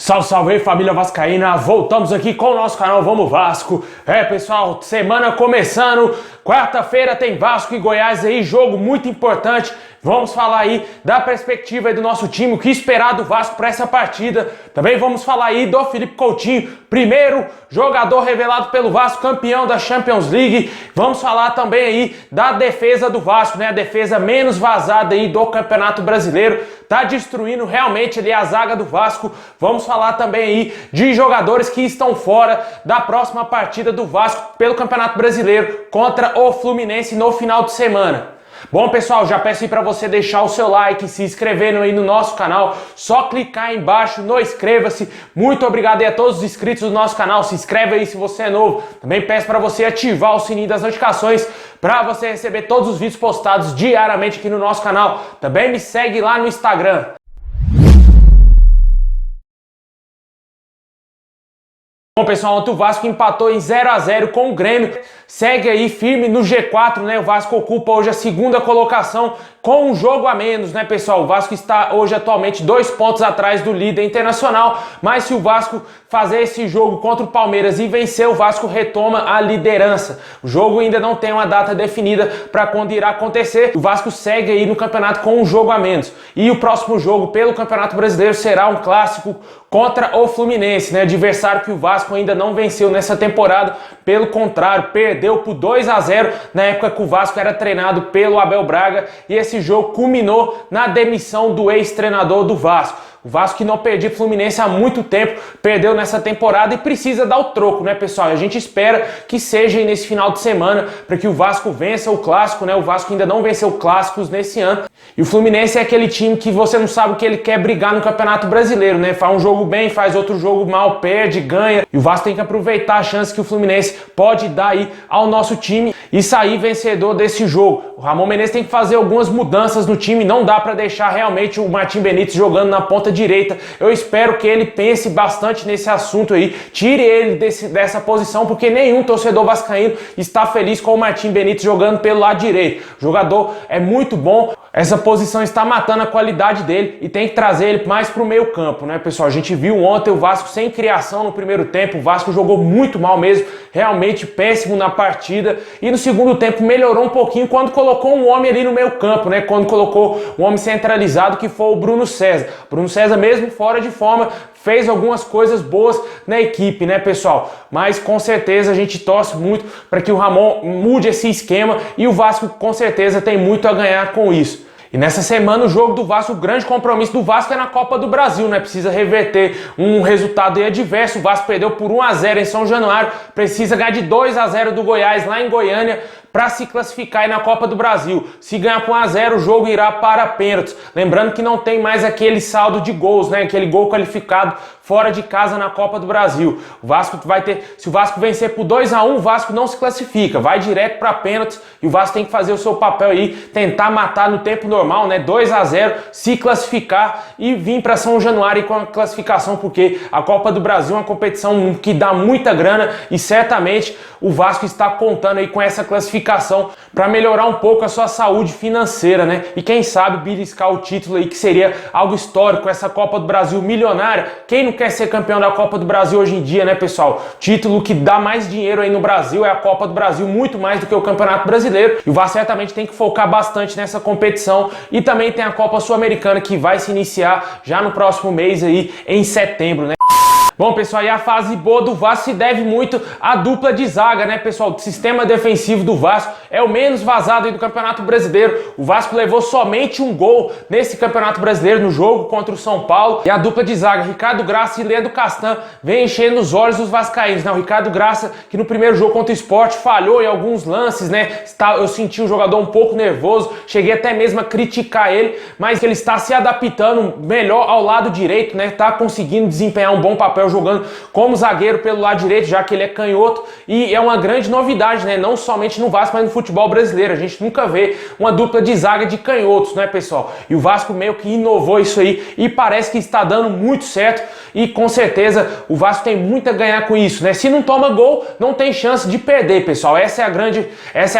Salve, salve aí, família vascaína, voltamos aqui com o nosso canal Vamos Vasco. Pessoal, semana começando, quarta-feira tem Vasco e Goiás aí, jogo muito importante. Vamos falar aí da perspectiva aí do nosso time, o que esperar do Vasco para essa partida. Também vamos falar aí do Felipe Coutinho, primeiro jogador revelado pelo Vasco, campeão da Champions League. Vamos falar também aí da defesa do Vasco, né? A defesa menos vazada aí do Campeonato Brasileiro. Tá destruindo realmente ali a zaga do Vasco. Vamos falar também aí de jogadores que estão fora da próxima partida do Vasco pelo Campeonato Brasileiro contra o Fluminense no final de semana. Bom, pessoal, já peço aí para você deixar o seu like, se inscrevendo aí no nosso canal, só clicar aí embaixo no inscreva-se. Muito obrigado aí a todos os inscritos do nosso canal, se inscreve aí se você é novo. Também peço para você ativar o sininho das notificações para você receber todos os vídeos postados diariamente aqui no nosso canal. Também me segue lá no Instagram. Bom, pessoal, ontem o Vasco empatou em 0 a 0 com o Grêmio, segue aí firme no G4, né? O Vasco ocupa hoje a segunda colocação com um jogo a menos, né, pessoal? O Vasco está hoje atualmente 2 pontos atrás do líder internacional, mas se o Vasco fazer esse jogo contra o Palmeiras e vencer, o Vasco retoma a liderança. O jogo ainda não tem uma data definida para quando irá acontecer. O Vasco segue aí no campeonato com um jogo a menos. E o próximo jogo pelo Campeonato Brasileiro será um clássico contra o Fluminense, né? Adversário que o Vasco ainda não venceu nessa temporada, pelo contrário, perdeu por 2 a 0 na época que o Vasco era treinado pelo Abel Braga, e esse jogo culminou na demissão do ex-treinador do Vasco. O Vasco, que não perdia o Fluminense há muito tempo, perdeu nessa temporada e precisa dar o troco, né, pessoal? E a gente espera que seja aí nesse final de semana para que o Vasco vença o clássico, né? O Vasco ainda não venceu clássicos nesse ano. E o Fluminense é aquele time que você não sabe o que ele quer brigar no Campeonato Brasileiro, né? Faz um jogo bem, faz outro jogo mal, perde, ganha. E o Vasco tem que aproveitar a chance que o Fluminense pode dar aí ao nosso time e sair vencedor desse jogo. O Ramon Menezes tem que fazer algumas mudanças no time, não dá para deixar realmente o Martim Benítez jogando na ponta direita. Eu espero que ele pense bastante nesse assunto aí, tire ele dessa posição, porque nenhum torcedor vascaíno está feliz com o Martim Benítez jogando pelo lado direito. O jogador é muito bom, essa posição está matando a qualidade dele e tem que trazer ele mais para o meio campo, né, pessoal? A gente viu ontem o Vasco sem criação no primeiro tempo, o Vasco jogou muito mal mesmo, realmente péssimo na partida, e no segundo tempo melhorou um pouquinho quando colocou um homem ali no meio campo, né? Quando colocou um homem centralizado, que foi o Bruno César. Bruno César, mesmo fora de forma, fez algumas coisas boas na equipe, né, pessoal? Mas com certeza a gente torce muito para que o Ramon mude esse esquema e o Vasco com certeza tem muito a ganhar com isso. E nessa semana o jogo do Vasco, o grande compromisso do Vasco é na Copa do Brasil, né? Precisa reverter um resultado adverso. O Vasco perdeu por 1 a 0 em São Januário, precisa ganhar de 2 a 0 do Goiás lá em Goiânia para se classificar aí na Copa do Brasil. Se ganhar por 1 a 0, o jogo irá para pênaltis. Lembrando que não tem mais aquele saldo de gols, né? Aquele gol qualificado fora de casa na Copa do Brasil. O Vasco vai ter, se o Vasco vencer por 2 a 1, o Vasco não se classifica, vai direto para pênaltis e o Vasco tem que fazer o seu papel aí, tentar matar no tempo normal, né? 2 a 0, se classificar e vir para São Januário com a classificação, porque a Copa do Brasil é uma competição que dá muita grana e certamente o Vasco está contando aí com essa classificação para melhorar um pouco a sua saúde financeira, né? E quem sabe beliscar o título aí, que seria algo histórico, essa Copa do Brasil milionária. Quem não quer ser campeão da Copa do Brasil hoje em dia, né, pessoal? Título que dá mais dinheiro aí no Brasil é a Copa do Brasil, muito mais do que o Campeonato Brasileiro. E o Vasco certamente tem que focar bastante nessa competição. E também tem a Copa Sul-Americana, que vai se iniciar já no próximo mês aí, em setembro, né? Bom, pessoal, e a fase boa do Vasco se deve muito à dupla de zaga, né, pessoal? O sistema defensivo do Vasco é o menos vazado aí do Campeonato Brasileiro. O Vasco levou somente um gol nesse Campeonato Brasileiro, no jogo contra o São Paulo. E a dupla de zaga, Ricardo Graça e Leandro Castan, vem enchendo os olhos dos vascaínos, né? O Ricardo Graça, que no primeiro jogo contra o Sport falhou em alguns lances, né? Eu senti o jogador um pouco nervoso, cheguei até mesmo a criticar ele, mas ele está se adaptando melhor ao lado direito, né? Tá conseguindo desempenhar um bom papel Rafael jogando como zagueiro pelo lado direito, já que ele é canhoto, e é uma grande novidade, né? Não somente no Vasco, mas no futebol brasileiro. A gente nunca vê uma dupla de zaga de canhotos, né, pessoal? E o Vasco meio que inovou isso aí e parece que está dando muito certo, e com certeza o Vasco tem muito a ganhar com isso, né? Se não toma gol, não tem chance de perder, pessoal. Essa é a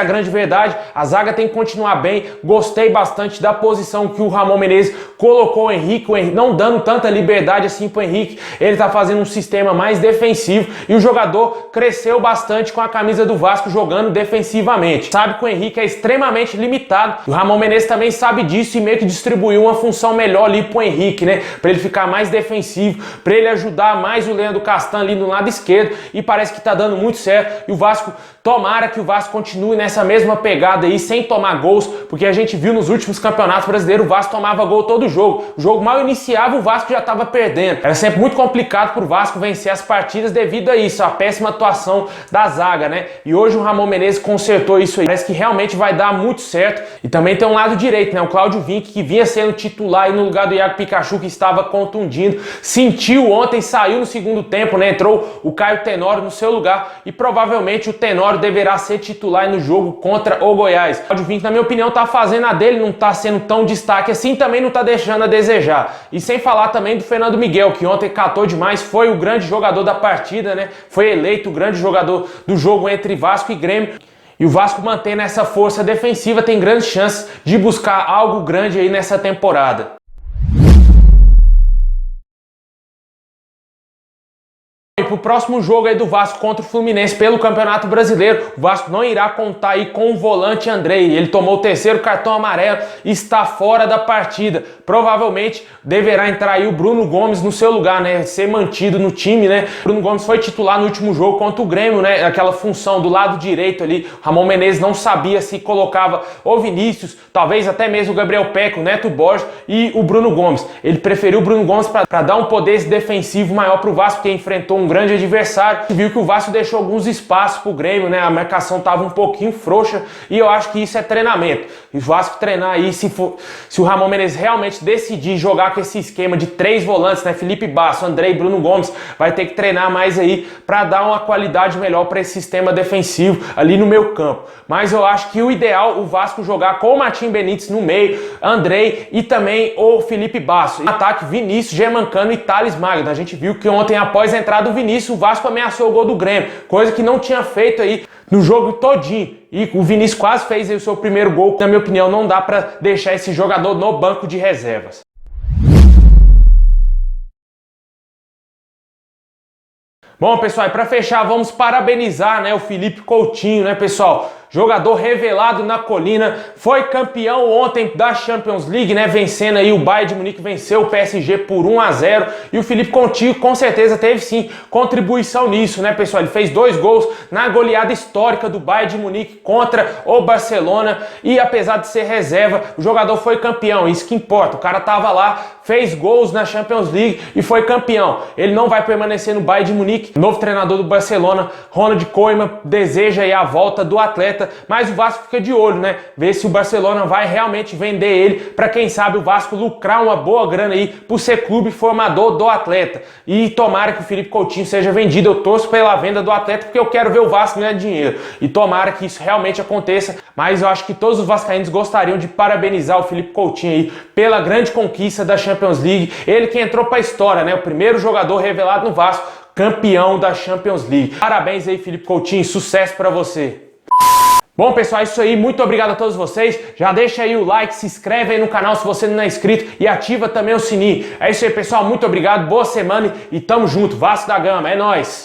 grande verdade. A zaga tem que continuar bem. Gostei bastante da posição que o Ramon Menezes colocou o Henrique, não dando tanta liberdade assim pro Henrique. Ele tá fazendo um sistema mais defensivo e o jogador cresceu bastante com a camisa do Vasco jogando defensivamente. Sabe que o Henrique é extremamente limitado. O Ramon Menezes também sabe disso e meio que distribuiu uma função melhor ali pro Henrique, né? Pra ele ficar mais defensivo, pra ele ajudar mais o Leandro Castan ali no lado esquerdo, e parece que tá dando muito certo. E o Vasco, tomara que o Vasco continue nessa mesma pegada aí, sem tomar gols, porque a gente viu nos últimos campeonatos brasileiros o Vasco tomava gol todo jogo. O jogo mal iniciava, o Vasco já tava perdendo. Era sempre muito complicado pro Vasco vencer as partidas devido a isso, a péssima atuação da zaga, né? E hoje o Ramon Menezes consertou isso aí. Parece que realmente vai dar muito certo. E também tem um lado direito, né? O Cláudio Vinck, que vinha sendo titular aí no lugar do Iago Pikachu, que estava contundindo, sentiu ontem, saiu no segundo tempo, né? Entrou o Caio Tenório no seu lugar e provavelmente o Tenório deverá ser titular no jogo contra o Goiás. O Cláudio Vinck, na minha opinião, tá fazendo a dele, não tá sendo tão destaque assim, também não tá deixando a desejar. E sem falar também do Fernando Miguel, que ontem catou demais, foi o grande jogador da partida, né? Foi eleito o grande jogador do jogo entre Vasco e Grêmio. E o Vasco, mantendo essa força defensiva, tem grandes chances de buscar algo grande aí nessa temporada. E pro próximo jogo aí do Vasco contra o Fluminense pelo Campeonato Brasileiro, o Vasco não irá contar aí com o volante Andrei. Ele tomou o terceiro cartão amarelo e está fora da partida. Provavelmente deverá entrar aí o Bruno Gomes no seu lugar, né? Ser mantido no time, né? O Bruno Gomes foi titular no último jogo contra o Grêmio, né? Aquela função do lado direito ali. O Ramon Menezes não sabia se colocava o Vinícius, talvez até mesmo o Gabriel Peck, o Neto Borges e o Bruno Gomes. Ele preferiu o Bruno Gomes para dar um poder defensivo maior pro Vasco, porque enfrentou um grande adversário. Viu que o Vasco deixou alguns espaços pro Grêmio, né? A marcação tava um pouquinho frouxa e eu acho que isso é treinamento. E o Vasco treinar aí, se o Ramon Menezes realmente decidir jogar com esse esquema de 3 volantes, né? Felipe Basso, Andrei e Bruno Gomes, vai ter que treinar mais aí para dar uma qualidade melhor para esse sistema defensivo ali no meio campo. Mas eu acho que o ideal, o Vasco jogar com o Martim Benítez no meio, Andrei e também o Felipe Basso. No ataque, Vinícius, Germancano e Thales Magno. A gente viu que ontem, após a entrada do Vinícius, o Vasco ameaçou o gol do Grêmio, coisa que não tinha feito aí no jogo todinho. E o Vinícius quase fez aí o seu primeiro gol. Na minha opinião, não dá para deixar esse jogador no banco de reservas. Bom, pessoal, e para fechar, vamos parabenizar, né, o Felipe Coutinho, né, pessoal? Jogador revelado na Colina, foi campeão ontem da Champions League, né? Vencendo aí o Bayern de Munique, venceu o PSG por 1-0. E o Felipe Coutinho com certeza teve sim contribuição nisso, né, pessoal? Ele fez 2 gols na goleada histórica do Bayern de Munique contra o Barcelona. E apesar de ser reserva, o jogador foi campeão, isso que importa. O cara tava lá, fez gols na Champions League e foi campeão. Ele não vai permanecer no Bayern de Munique. O novo treinador do Barcelona, Ronald Koeman, deseja aí a volta do atleta. Mas o Vasco fica de olho, né? Ver se o Barcelona vai realmente vender ele para, quem sabe, o Vasco lucrar uma boa grana aí por ser clube formador do atleta. E tomara que o Felipe Coutinho seja vendido. Eu torço pela venda do atleta porque eu quero ver o Vasco ganhar dinheiro. E tomara que isso realmente aconteça. Mas eu acho que todos os vascaínos gostariam de parabenizar o Felipe Coutinho aí pela grande conquista da Champions League. Ele que entrou para a história, né? O primeiro jogador revelado no Vasco, campeão da Champions League. Parabéns aí, Felipe Coutinho. Sucesso para você. Bom, pessoal, é isso aí. Muito obrigado a todos vocês. Já deixa aí o like, se inscreve aí no canal se você não é inscrito e ativa também o sininho. É isso aí, pessoal. Muito obrigado. Boa semana e tamo junto. Vasco da Gama. É nóis.